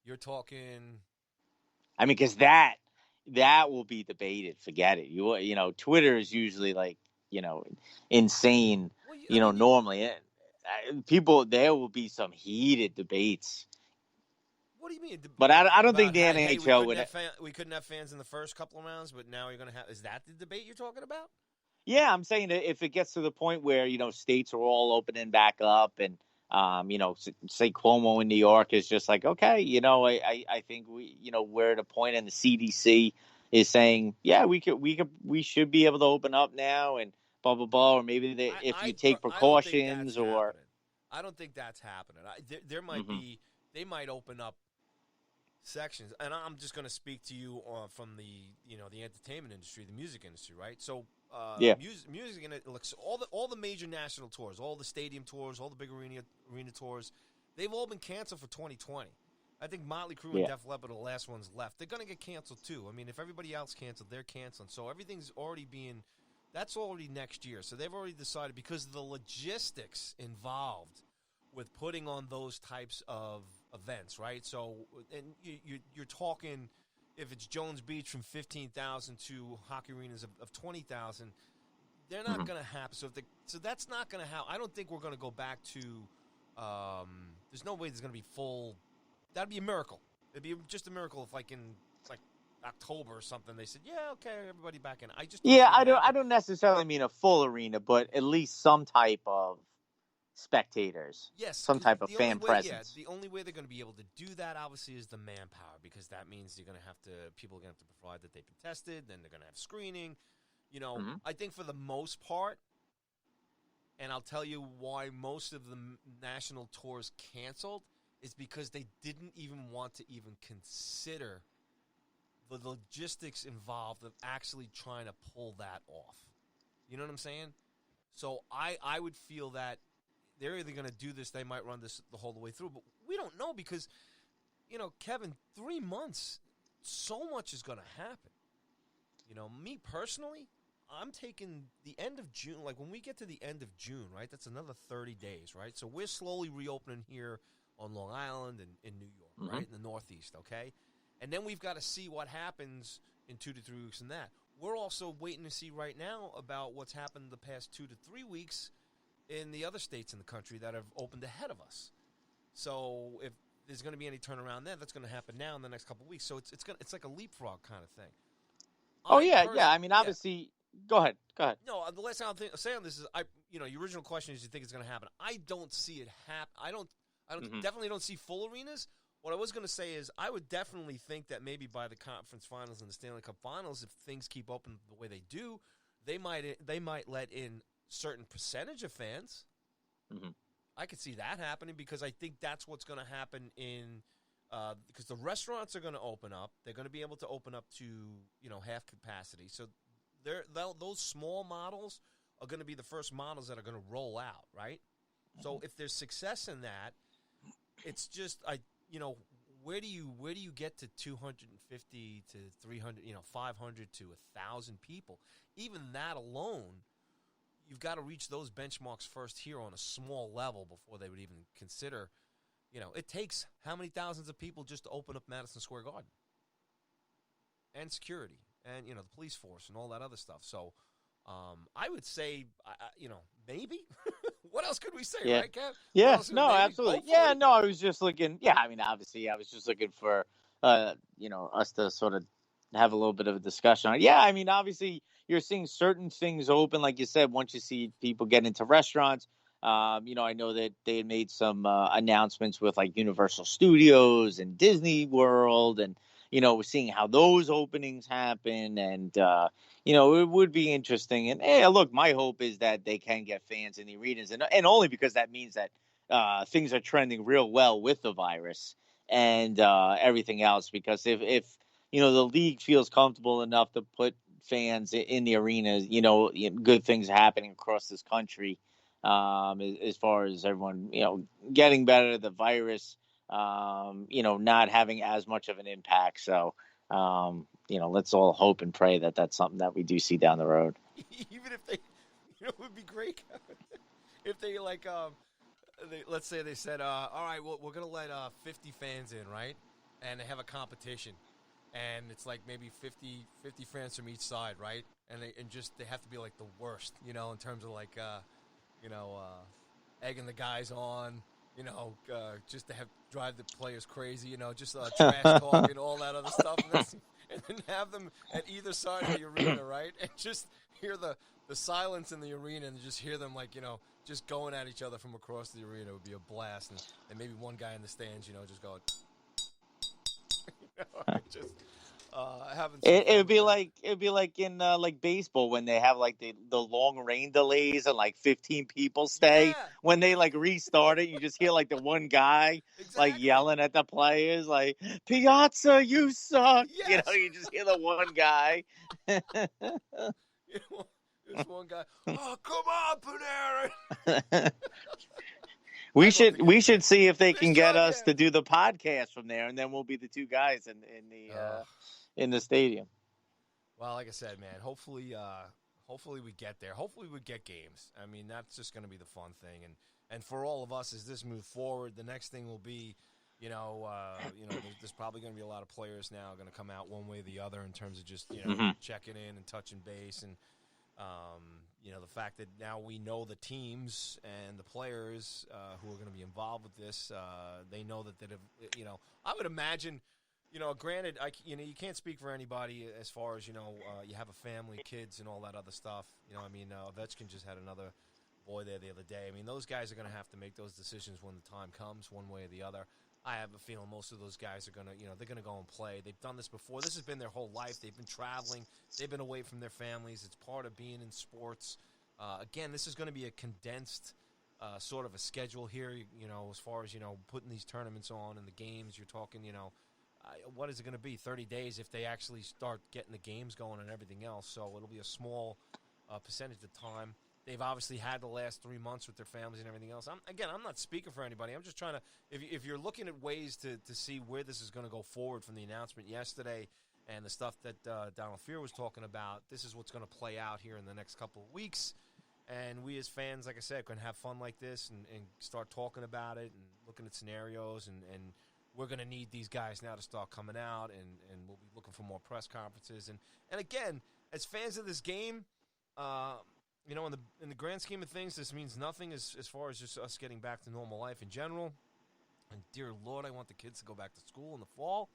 You're talking. I mean, because that will be debated. Forget it. Twitter is usually like you know insane. Well, I mean, Normally, people there will be some heated debates. what do you mean But I don't think about the how? Hey, NHL would. we couldn't have fans in the first couple of rounds, but now you're gonna have. Is that the debate you're talking about? Yeah, I'm saying that if it gets to the point where states are all opening back up, and say Cuomo in New York is just like, okay, I think we're at a point, and the CDC is saying, yeah, we should be able to open up now, and blah blah blah, or maybe if you take I don't think that's precautions, or happening. I don't think that's happening. There might hmm be. They might open up sections, and I'm just going to speak to you from the entertainment industry, the music industry, right? So, yeah, music and it looks all the major national tours, all the stadium tours, all the big arena tours, they've all been canceled for 2020. I think Motley Crue and yeah, Def Leppard are the last ones left. They're going to get canceled too. I mean, if everybody else canceled, they're canceling. So everything's already being that's already next year. So they've already decided because of the logistics involved with putting on those types of events, right? So, and you're talking if it's Jones Beach from 15,000 to hockey arenas of 20,000, they're not hmm going to happen. So that's not going to happen. I don't think we're going to go back to. There's no way there's going to be full. That'd be a miracle. It'd be just a miracle if, like in like October or something, they said, "Yeah, okay, everybody back in." I just don't yeah. see it I happen. don't necessarily mean a full arena, but at least some type of spectators, Yes, some because type of fan presence. the only way they're going to be able to do that, obviously, is the manpower, because that means you're going to have to, people are going to have to provide that they've been tested, then they're going to have screening. hmm I think for the most part, and I'll tell you why most of the national tours canceled, is because they didn't even want to even consider the logistics involved of actually trying to pull that off. You know what I'm saying? So I would feel that they're either going to do this, they might run this the whole way through, but we don't know because, Kevin, 3 months, so much is going to happen. Me personally, I'm taking the end of June. Like when we get to the end of June, right? That's another 30 days, right? So we're slowly reopening here on Long Island and in New York, hmm right? In the Northeast, okay? And then we've got to see what happens in 2 to 3 weeks in that. We're also waiting to see right now about what's happened the past 2 to 3 weeks in the other states in the country that have opened ahead of us. So if there's going to be any turnaround there, that's going to happen now in the next couple of weeks. So it's like a leapfrog kind of thing. Oh yeah, yeah. I mean, Yeah. obviously, go ahead, go ahead. No, the last thing I'll say on this is your original question is you think it's going to happen. I don't see it happen. hmm Definitely don't see full arenas. What I was going to say is I would definitely think that maybe by the conference finals and the Stanley Cup finals, if things keep open the way they do, they might let in certain percentage of fans. hmm I could see that happening because I think that's what's going to happen because the restaurants are going to open up. They're going to be able to open up to half capacity. So those small models are going to be the first models that are going to roll out, right? So if there's success in that, it's just where do you get to 250 to 300, 500 to 1,000 people? Even that alone, you've got to reach those benchmarks first here on a small level before they would even consider. It takes how many thousands of people just to open up Madison Square Garden, and security, and the police force and all that other stuff. So, I would say, maybe. What else could we say, Yeah, right, Kev? What yeah. else? No, Maybe, absolutely. Yeah, hopefully. no. I was just looking. Yeah, I mean, obviously, I was just looking for, us to sort of have a little bit of a discussion on. Yeah, I mean, obviously, you're seeing certain things open, like you said. Once you see people get into restaurants, I know that they had made some announcements with like Universal Studios and Disney World, and we're seeing how those openings happen, and it would be interesting. And hey, look, my hope is that they can get fans in the arenas, and only because that means that things are trending real well with the virus and everything else. Because if the league feels comfortable enough to put fans in the arenas, good things happening across this country. As far as everyone, getting better, the virus, not having as much of an impact. So, let's all hope and pray that that's something that we do see down the road. Even if they, it would be great if they let's say they said, all right, well, we're gonna let 50 fans in, right? and they have a competition, and it's like maybe 50 fans from each side, right? And they have to be like the worst, in terms of like egging the guys on, just to drive the players crazy, just trash talk and all that other stuff, and then have them at either side of the arena, right? And just hear the silence in the arena and just hear them like, just going at each other from across the arena would be a blast. And maybe one guy in the stands, just going, just having some It would be fun. like in like baseball when they have like the long rain delays and like 15 people stay. Yeah, When they like restart it, you just hear like the one guy like exactly. yelling at the players like Piazza, you suck. Yes. You just hear the one guy. This one guy, oh, come on, Panarin. we I'd love to should get see if they Nice can get job, us yeah. to do the podcast from there, and then we'll be the two guys in the stadium. Well, like I said, man, hopefully we get there. Hopefully we get games. I mean, that's just going to be the fun thing. And for all of us, as this moves forward, the next thing will be, there's probably going to be a lot of players now going to come out one way or the other in terms of just, checking in and touching base. And, the fact that now we know the teams and the players who are going to be involved with this, they know that I would imagine – granted, you can't speak for anybody as far as, you have a family, kids, and all that other stuff. Ovechkin just had another boy there the other day. I mean, those guys are going to have to make those decisions when the time comes, one way or the other. I have a feeling most of those guys are going to, they're going to go and play. They've done this before. This has been their whole life. They've been traveling. They've been away from their families. It's part of being in sports. Again, this is going to be a condensed sort of a schedule here, as far as, putting these tournaments on and the games. You're talking, what is it going to be, 30 days if they actually start getting the games going and everything else. So it'll be a small percentage of time. They've obviously had the last 3 months with their families and everything else. I'm not speaking for anybody. I'm just trying to, if you're looking at ways to see where this is going to go forward from the announcement yesterday and the stuff that Donald Fear was talking about, this is what's going to play out here in the next couple of weeks. And we as fans, like I said, can have fun like this and start talking about it and looking at scenarios and we're going to need these guys now to start coming out, and we'll be looking for more press conferences. And again, as fans of this game, in the grand scheme of things, this means nothing as far as just us getting back to normal life in general. And dear Lord, I want the kids to go back to school in the fall,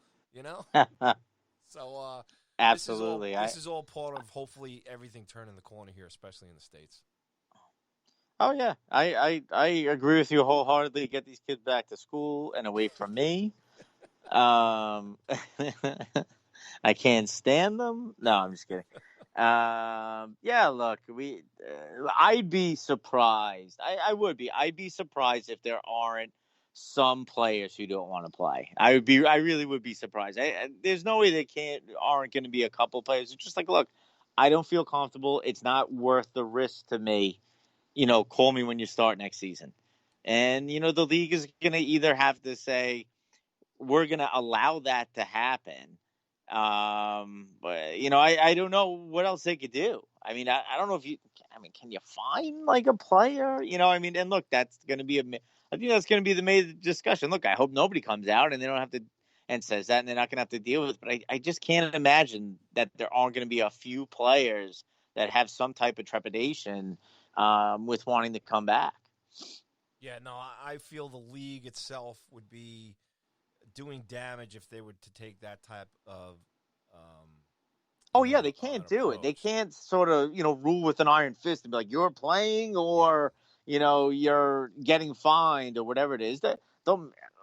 So Absolutely. This is all part of hopefully everything turning the corner here, especially in the States. Oh yeah, I agree with you wholeheartedly. Get these kids back to school and away from me. I can't stand them. No, I'm just kidding. Yeah, look, I'd be surprised. I would be. I'd be surprised if there aren't some players who don't want to play. I really would be surprised. There's no way aren't going to be a couple players. It's just like, look, I don't feel comfortable. It's not worth the risk to me. Call me when you start next season. And, the league is going to either have to say, we're going to allow that to happen. But, I don't know what else they could do. I mean, I don't know can you find like a player? And look, that's going to be I think that's going to be the main discussion. Look, I hope nobody comes out and they don't have to and says that and they're not going to have to deal with it. But I just can't imagine that there aren't going to be a few players that have some type of trepidation with wanting to come back. Yeah, no, I feel the league itself would be doing damage if they were to take that type of they can't do it. They can't sort of, rule with an iron fist and be like, you're playing or, you're getting fined or whatever it is.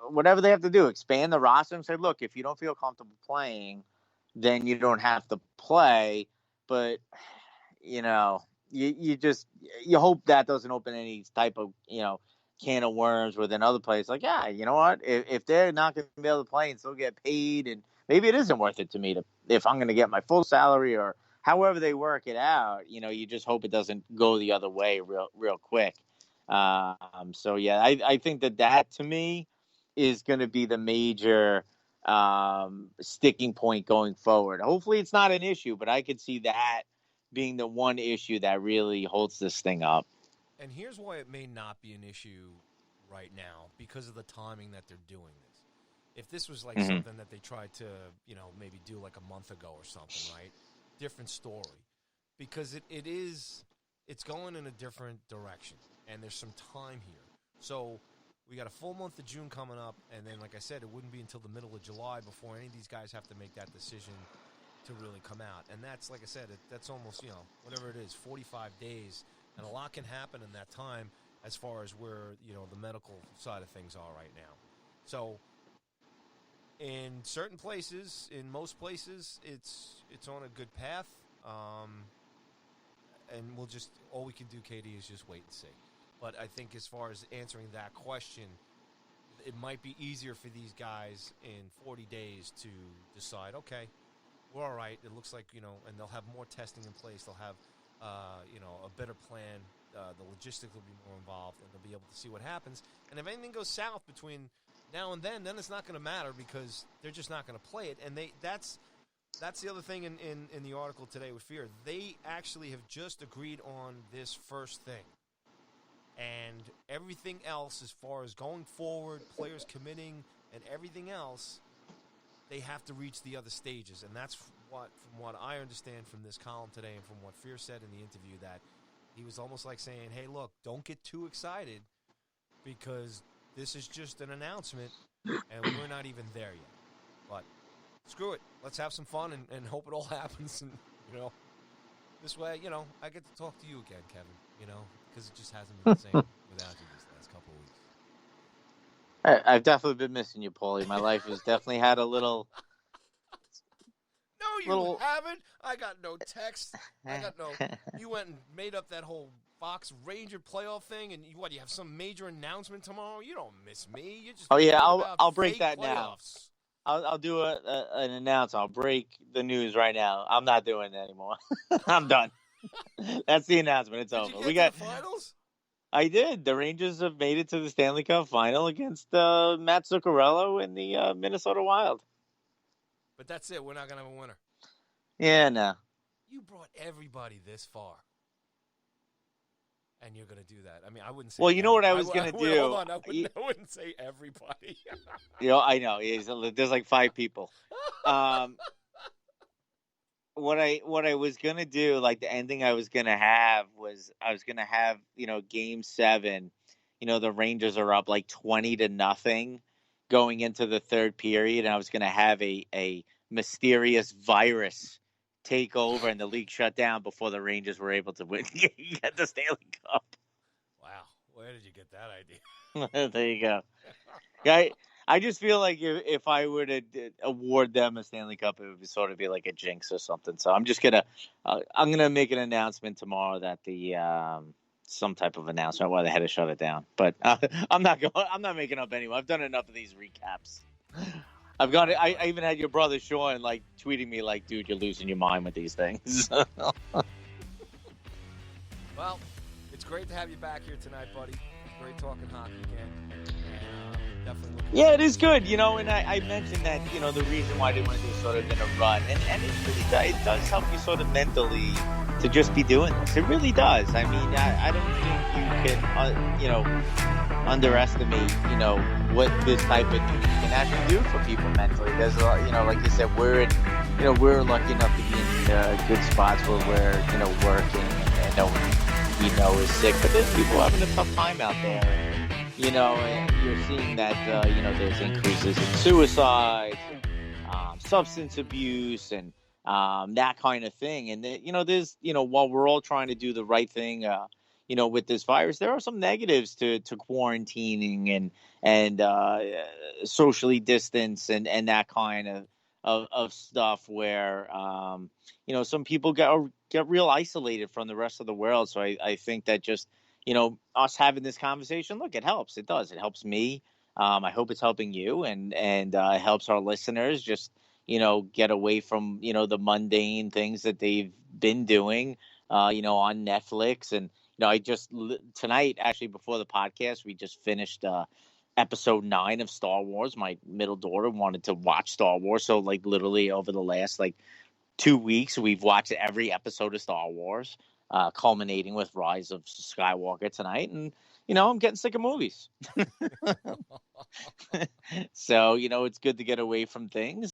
Whatever they have to do, expand the roster and say, look, if you don't feel comfortable playing, then you don't have to play. But, you hope that doesn't open any type of, can of worms within other players. Like, yeah, you know what? If they're not going to be able to play and still get paid, and maybe it isn't worth it to me if I'm going to get my full salary or however they work it out, you just hope it doesn't go the other way real quick. So yeah, I think that to me is going to be the major sticking point going forward. Hopefully it's not an issue, but I could see that being the one issue that really holds this thing up. And here's why it may not be an issue right now, because of the timing that they're doing this. If this was like Mm-hmm. something that they tried to, maybe do like a month ago or something, right? Different story. Because it's going in a different direction. And there's some time here. So we got a full month of June coming up. And then, like I said, it wouldn't be until the middle of July before any of these guys have to make that decision to really come out. And that's, like I said, that's almost, whatever it is, 45 days. And a lot can happen in that time as far as where, the medical side of things are right now. So in certain places, in most places, it's on a good path. And all we can do, Katie, is just wait and see. But I think as far as answering that question, it might be easier for these guys in 40 days to decide, okay, we're all right. It looks like, and they'll have more testing in place. They'll have, a better plan. The logistics will be more involved, and they'll be able to see what happens. And if anything goes south between now and then it's not going to matter because they're just not going to play it. And that's the other thing in the article today with Fear. They actually have just agreed on this first thing. And everything else, as far as going forward, players committing, and everything else, they have to reach the other stages. And that's from what I understand from this column today and from what Fear said in the interview, that he was almost like saying, hey, look, don't get too excited because this is just an announcement and we're not even there yet. But screw it. Let's have some fun and hope it all happens. And, this way, I get to talk to you again, Kevin, because it just hasn't been the same without you these last couple of weeks. I've definitely been missing you, Paulie. My life has definitely had a little... No, you haven't. I got no text. You went and made up that whole Fox Ranger playoff thing, and you have some major announcement tomorrow? You don't miss me. You just I'll break that playoffs. now. I'll do an announcement. I'll break the news right now. I'm not doing it anymore. I'm done. That's the announcement. It's over. Did you get to the finals? I did. The Rangers have made it to the Stanley Cup final against Matt Zuccarello and the Minnesota Wild. But that's it. We're not going to have a winner. Yeah, no. You brought everybody this far. And you're going to do that. I mean, I wouldn't say... Well, you know what I was going to do? Hold on. I wouldn't say everybody. I know. There's like 5 people. What I was going to do, like the ending I was going to have was I was going to have, Game 7. The Rangers are up like 20-0 going into the third period. And I was going to have a mysterious virus take over and the league shut down before the Rangers were able to get the Stanley Cup. Wow. Where did you get that idea? There you go. I just feel like if I were to award them a Stanley Cup, it would sort of be like a jinx or something. So I'm just I'm gonna make an announcement tomorrow that the some type of announcement why they had to shut it down. But I'm not making up anymore. I've done enough of these recaps. I've got it. I even had your brother Sean like tweeting me like, "Dude, you're losing your mind with these things." Well, it's great to have you back here tonight, buddy. It's great talking hockey again. Definitely. Yeah, it is good, and I mentioned that, the reason why they want to do sort of in a run, and it does help you sort of mentally to just be doing this. It really does. I mean, I don't think you can, underestimate, what this type of news can actually do for people mentally. There's a lot, like you said, we're lucky enough to be in good spots where we're working and no one we know is sick, but there's people having a tough time out there. And you're seeing that, there's increases in suicides, substance abuse, and that kind of thing. And, there's, while we're all trying to do the right thing, with this virus, there are some negatives to quarantining and socially distance and that kind of stuff where, some people get real isolated from the rest of the world. So I think that just, us having this conversation, look, it helps. It does. It helps me. I hope it's helping you and it helps our listeners just, get away from, the mundane things that they've been doing, on Netflix. And, I just tonight, actually, before the podcast, we just finished episode 9 of Star Wars. My middle daughter wanted to watch Star Wars. So like literally over the last 2 weeks, we've watched every episode of Star Wars. Culminating with Rise of Skywalker tonight. And, I'm getting sick of movies. So, it's good to get away from things.